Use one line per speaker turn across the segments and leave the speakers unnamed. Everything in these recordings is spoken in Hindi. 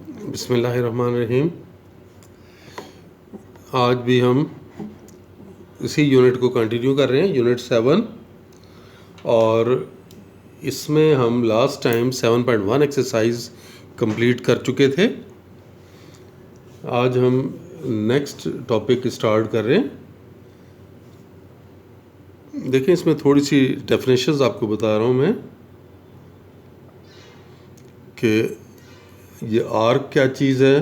बिस्मिल्लाहिर्रहमानिर्रहीम। आज भी हम इसी यूनिट को कंटिन्यू कर रहे हैं, यूनिट 7, और इसमें हम लास्ट टाइम 7.1 एक्सरसाइज कंप्लीट कर चुके थे। आज हम नेक्स्ट टॉपिक स्टार्ट कर रहे हैं। देखिए, इसमें थोड़ी सी डेफिनेशंस आपको बता रहा हूँ मैं कि ये आर्क क्या चीज़ है।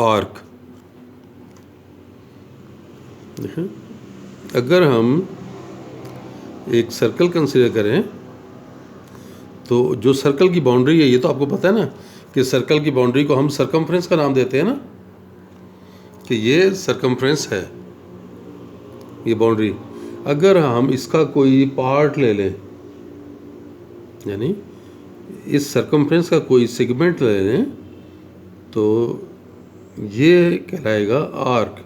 आर्क, देखें, अगर हम एक सर्कल कंसीडर करें तो जो सर्कल की बाउंड्री है, ये तो आपको पता है ना कि सर्कल की बाउंड्री को हम सरकमफ्रेंस का नाम देते हैं ना, कि ये सरकमफ्रेंस है ये बाउंड्री। अगर हम इसका कोई पार्ट ले लें, यानी इस सरकमफ्रेंस का कोई सेगमेंट ले लें, तो ये कहलाएगा आर्क।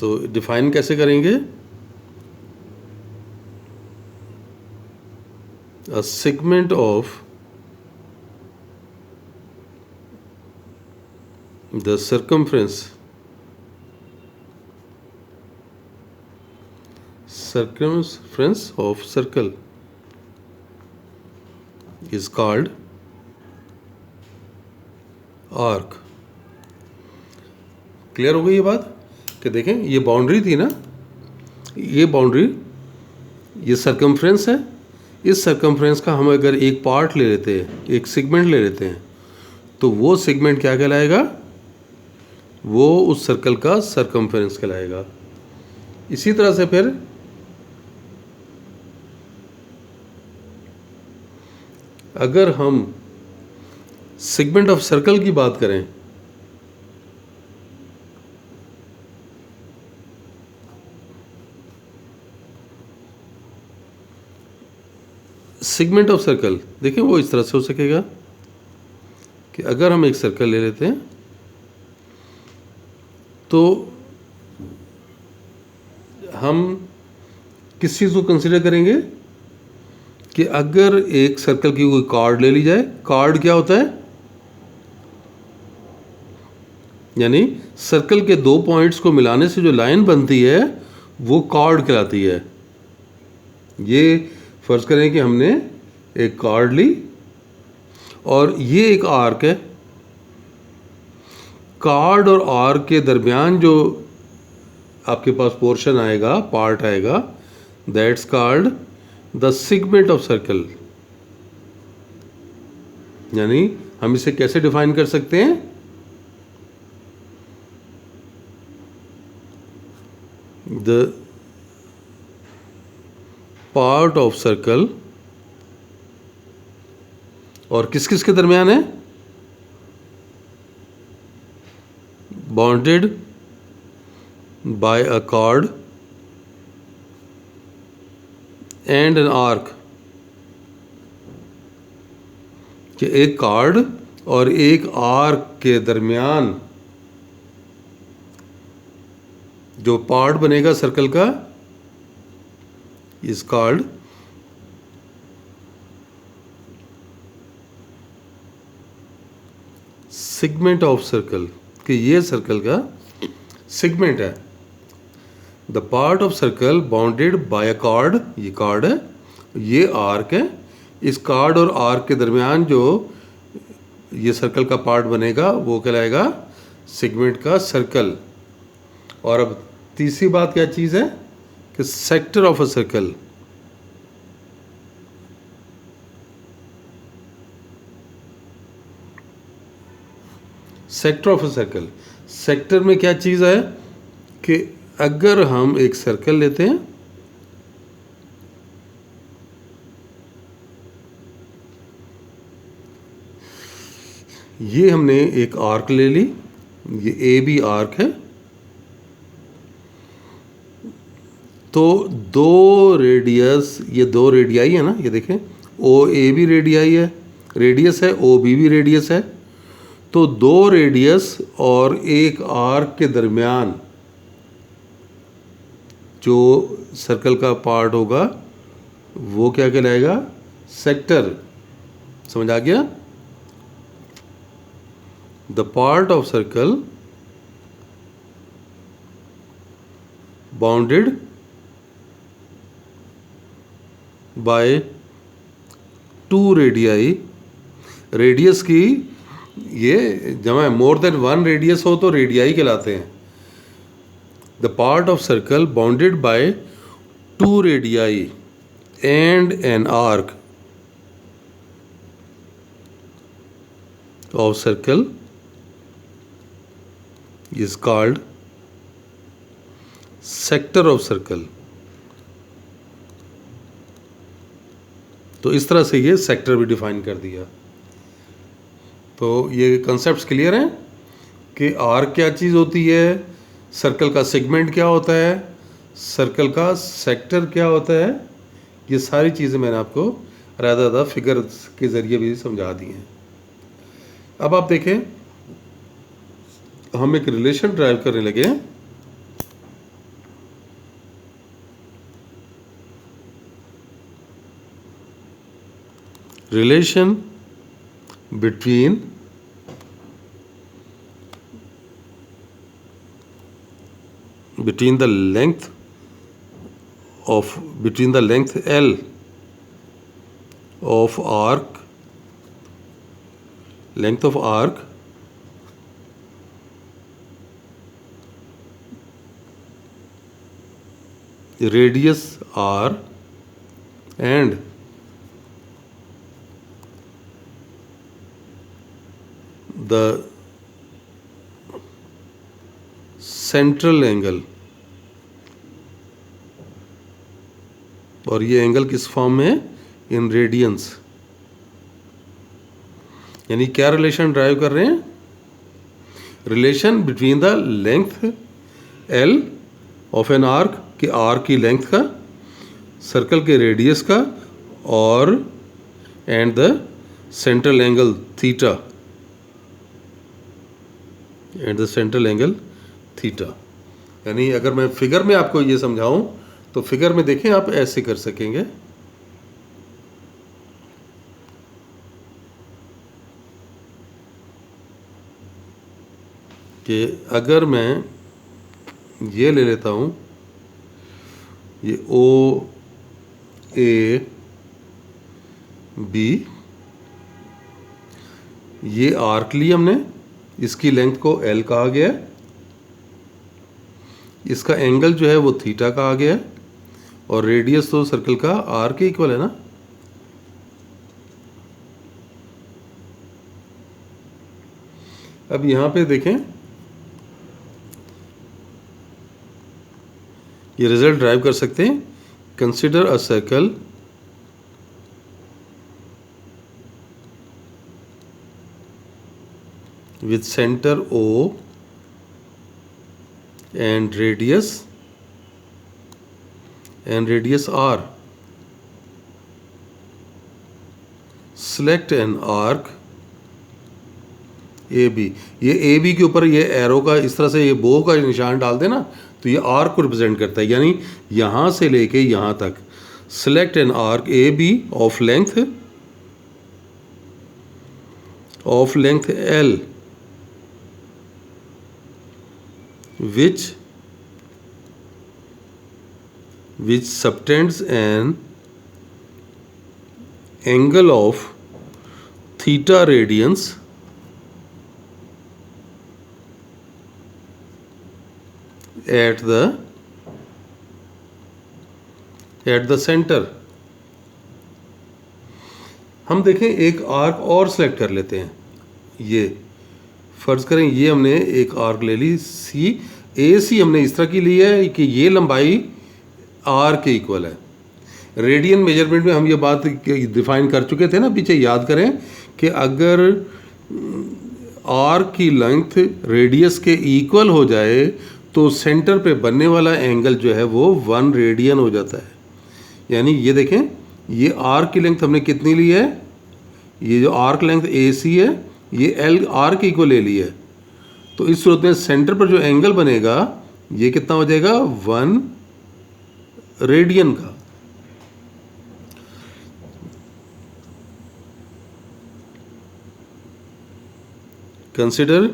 तो डिफाइन कैसे करेंगे? A segment of the circumference of circle is called arc। Clear हो गई ये बात? कि देखें, ये बाउंड्री थी ना, ये बाउंड्री, ये सरकमफ्रेंस है। इस सरकमफ्रेंस का हम अगर एक पार्ट ले लेते हैं, एक सेगमेंट ले लेते हैं, तो वो सेगमेंट क्या कहलाएगा? वो उस सर्कल का सरकमफ्रेंस कहलाएगा। इसी तरह से फिर अगर हम सेगमेंट ऑफ सर्कल की बात करें, सेगमेंट ऑफ सर्कल, देखें, वो इस तरह से हो सकेगा कि अगर हम एक सर्कल ले लेते हैं तो हम किस चीज़ को कंसीडर करेंगे कि अगर एक सर्कल की कोई कार्ड ले ली जाए। कार्ड क्या होता है? यानी सर्कल के दो पॉइंट्स को मिलाने से जो लाइन बनती है वो कार्ड कहलाती है। ये फर्ज करें कि हमने एक कार्ड ली और ये एक आर्क है। कार्ड और आर्क के दरमियान जो आपके पास पोर्शन आएगा, पार्ट आएगा, that's called the segment of circle. यानी हम इसे कैसे डिफाइन कर सकते हैं? द पार्ट ऑफ सर्कल, और किस किस के दरमियान है? Bounded by a card and an arc. कि एक कार्ड और एक आर्क के दरमियान जो पार्ट बनेगा सर्कल का is called segment of circle. कि ये सर्कल का सेगमेंट है। The part of circle bounded by a card, ये कार्ड है, ये आर्क है। इस कार्ड और आर्क के दरमियान जो ये सर्कल का पार्ट बनेगा वो कहलाएगा सेगमेंट का सर्कल। और अब तीसरी बात क्या चीज़ है कि sector of a circle. Sector of a circle, sector में क्या चीज़ है कि अगर हम एक सर्कल लेते हैं, ये हमने एक आर्क ले ली, ये ए बी आर्क है, तो दो रेडियस, ये दो रेडियाई है ना, ये देखें, ओ ए भी रेडियाई है, रेडियस है, ओ बी भी रेडियस है। तो दो रेडियस और एक आर्क के दरमियान जो सर्कल का पार्ट होगा वो क्या कहलाएगा? सेक्टर। समझ आ गया? The part of circle bounded by 2 radii. Radius की ये जमा मोर देन 1 रेडियस हो तो रेडियाई कहलाते हैं। The part of circle bounded by 2 radii and an arc of circle is called sector of circle. तो इस तरह से ये सेक्टर भी डिफाइन कर दिया। तो ये कॉन्सेप्ट्स क्लियर हैं कि आर्क क्या चीज़ होती है, सर्कल का सेगमेंट क्या होता है, सर्कल का सेक्टर क्या होता है। ये सारी चीज़ें मैंने आपको ज़्यादा फिगर के ज़रिए भी समझा दी हैं। अब आप देखें, हम एक रिलेशन ड्राइव करने लगे हैं। Relation between the length L of arc, radius R and the central angle. और ये एंगल किस फॉर्म में है? इन रेडियंस। यानी क्या रिलेशन ड्राइव कर रहे हैं? Relation between the length L of an arc, के आर्क की लेंथ का, सर्कल के रेडियस का, और and the central angle theta, at the central angle theta. यानी अगर मैं फिगर में आपको ये समझाऊं तो फिगर में देखें, आप ऐसे कर सकेंगे। कि अगर मैं ये ले लेता हूं, ये O A B, ये आर्क ली हमने, इसकी लेंथ को L कहा गया है, इसका एंगल जो है वो थीटा कहा गया है, और रेडियस तो सर्कल का R के इक्वल है ना। अब यहां पे देखें, ये रिजल्ट ड्राइव कर सकते हैं। Consider a circle with center O and radius R. Select an arc AB। ये AB के ऊपर ये एरो का इस तरह से ये बो का निशान डाल देना तो ये आर्क को रिप्रेजेंट करता है, यानी यहाँ से लेके यहाँ तक। Select an arc AB of length L which subtends an angle of theta radians at the center। हम देखें एक आर्क और सेलेक्ट कर लेते हैं। ये फर्ज करें, ये हमने एक आर्क ले ली AC हमने इस तरह की ली है कि ये लंबाई R के इक्वल है। रेडियन मेजरमेंट में हम ये बात डिफाइन कर चुके थे ना पीछे, याद करें कि अगर R की लेंथ रेडियस के इक्वल हो जाए तो सेंटर पे बनने वाला एंगल जो है वो 1 रेडियन हो जाता है। यानी ये देखें, ये R की लेंथ हमने कितनी ली है? ये जो आर्क लेंथ AC है ये L R के इक्वल ले ली है। तो इस सूरत में सेंटर पर जो एंगल बनेगा ये कितना हो जाएगा? 1 रेडियन का। Consider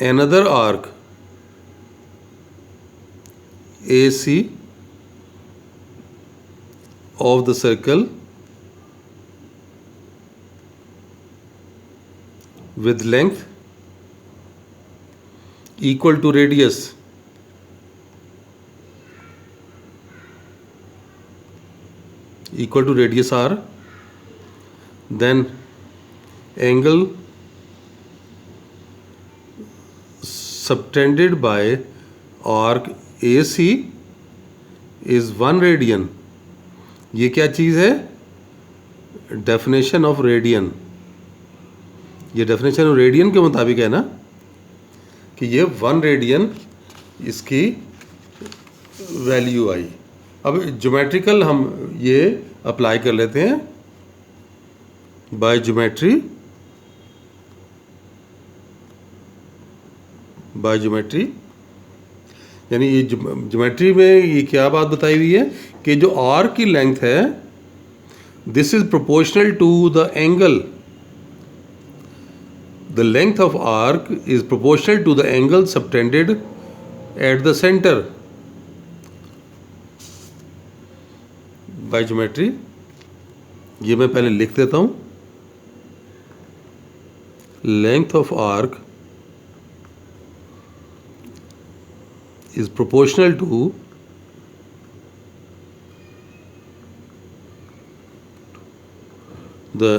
another arc AC of the circle with length equal to radius r, then angle subtended by arc AC is 1 radian। ये क्या चीज़ है? Definition of radian. ये डेफिनेशन ऑफ रेडियन के मुताबिक है ना कि ये 1 रेडियन इसकी वैल्यू आई। अब ज्योमेट्रिकल हम ये अप्लाई कर लेते हैं बाय ज्योमेट्री। यानी ये ज्योमेट्री में ये क्या बात बताई हुई है कि जो आर्क की लेंथ है this is proportional to the angle. The length of arc is proportional to the angle subtended at the centre by geometry. ये मैं पहले लिख देता हूं। Length of arc is proportional to the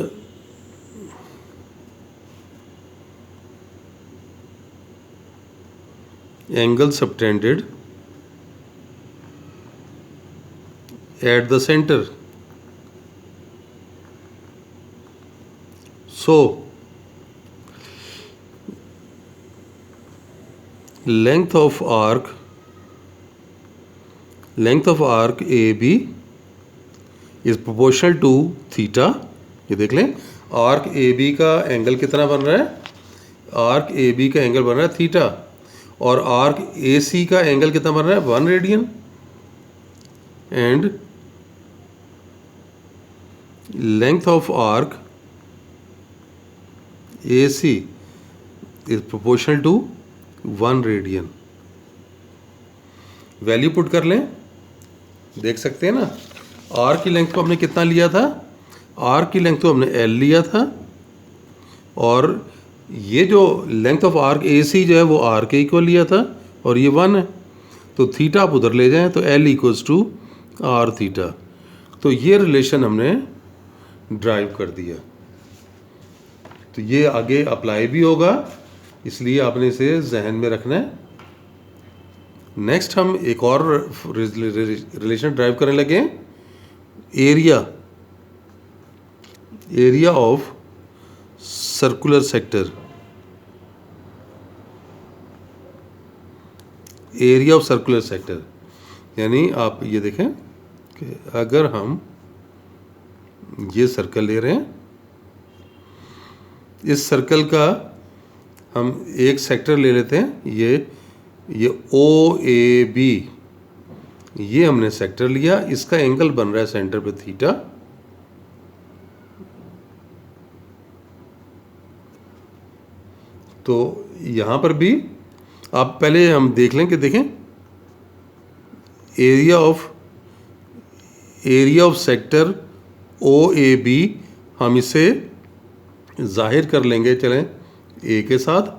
angle subtended at the center. So length of arc AB is proportional to theta. ये देख लें आर्क AB का एंगल कितना बन रहा है? आर्क AB का एंगल बन रहा है थीटा और आर्क AC का एंगल कितना बन रहा है? 1 radian. And length of arc AC is proportional to 1 radian. Value put कर लें, देख सकते हैं ना आर की लेंथ को हमने कितना लिया था? आर की लेंथ को हमने एल लिया था और ये जो लेंथ ऑफ आर्क ए सी जो है वो आर के इक्वल लिया था और ये 1 है। तो थीटा आप उधर ले जाएं तो L equals to R theta. तो ये रिलेशन हमने ड्राइव कर दिया। तो ये आगे अप्लाई भी होगा, इसलिए आपने इसे जहन में रखना है। नेक्स्ट हम एक और रिलेशन ड्राइव करने लगे, area of circular sector. Area of circular sector यानी आप ये देखें कि अगर हम ये सर्कल ले रहे हैं, इस सर्कल का हम एक सेक्टर ले लेते हैं, ये ओ ए बी, ये हमने सेक्टर लिया, इसका एंगल बन रहा है सेंटर पे थीटा। तो यहां पर भी आप पहले हम देख लें कि देखें area of sector O A B हम इसे जाहिर कर लेंगे, चलें ए के साथ।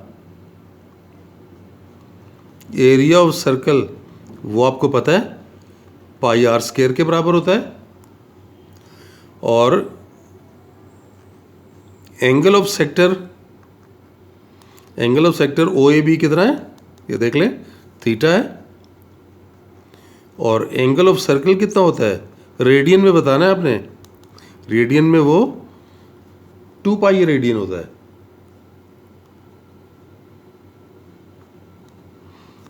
एरिया ऑफ सर्कल वो आपको पता है पाई आर स्क्वायर के बराबर होता है और angle of sector O A B कितना है ये देख लें, थीटा है। और एंगल ऑफ सर्कल कितना होता है रेडियन में बताना है आपने, रेडियन में वो 2 पाई रेडियन होता है।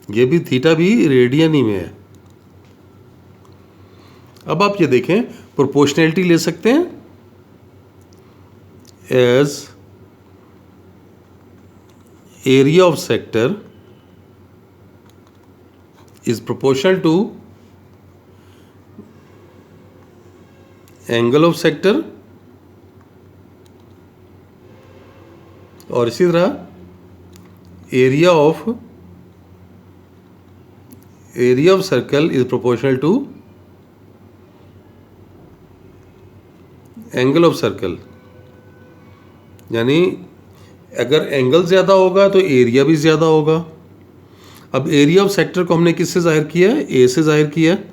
ये भी थीटा भी रेडियन ही में है। अब आप ये देखें प्रोपोर्शनैलिटी ले सकते हैं as area of sector is proportional to angle of sector, और इसी तरह area of circle is proportional to angle of circle. यानी अगर एंगल ज़्यादा होगा तो एरिया भी ज़्यादा होगा। अब एरिया ऑफ सेक्टर को हमने किससे ज़ाहिर किया है? ए से ज़ाहिर किया है।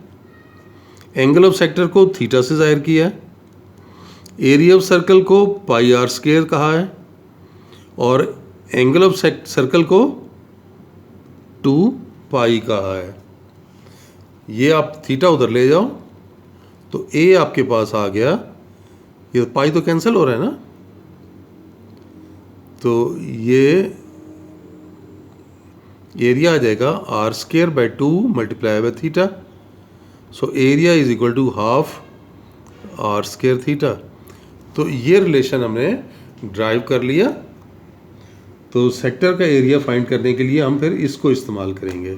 एंगल ऑफ सेक्टर को थीटा से ज़ाहिर किया है। एरिया ऑफ सर्कल को पाई आर स्क्वायर कहा है, और एंगल ऑफ सर्कल को 2 पाई कहा है। ये आप थीटा उधर ले जाओ तो ए आपके पास आ गया, ये पाई तो कैंसिल हो रहा है ना, तो ये एरिया आ जाएगा R square by 2 multiply by theta. So area is equal to half R square theta. तो ये रिलेशन हमने ड्राइव कर लिया। तो सेक्टर का एरिया फाइंड करने के लिए हम फिर इसको इस्तेमाल करेंगे।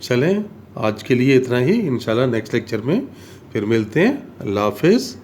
चलें, आज के लिए इतना ही। इंशाल्लाह नेक्स्ट लेक्चर में फिर मिलते हैं। अल्लाह हाफिज़।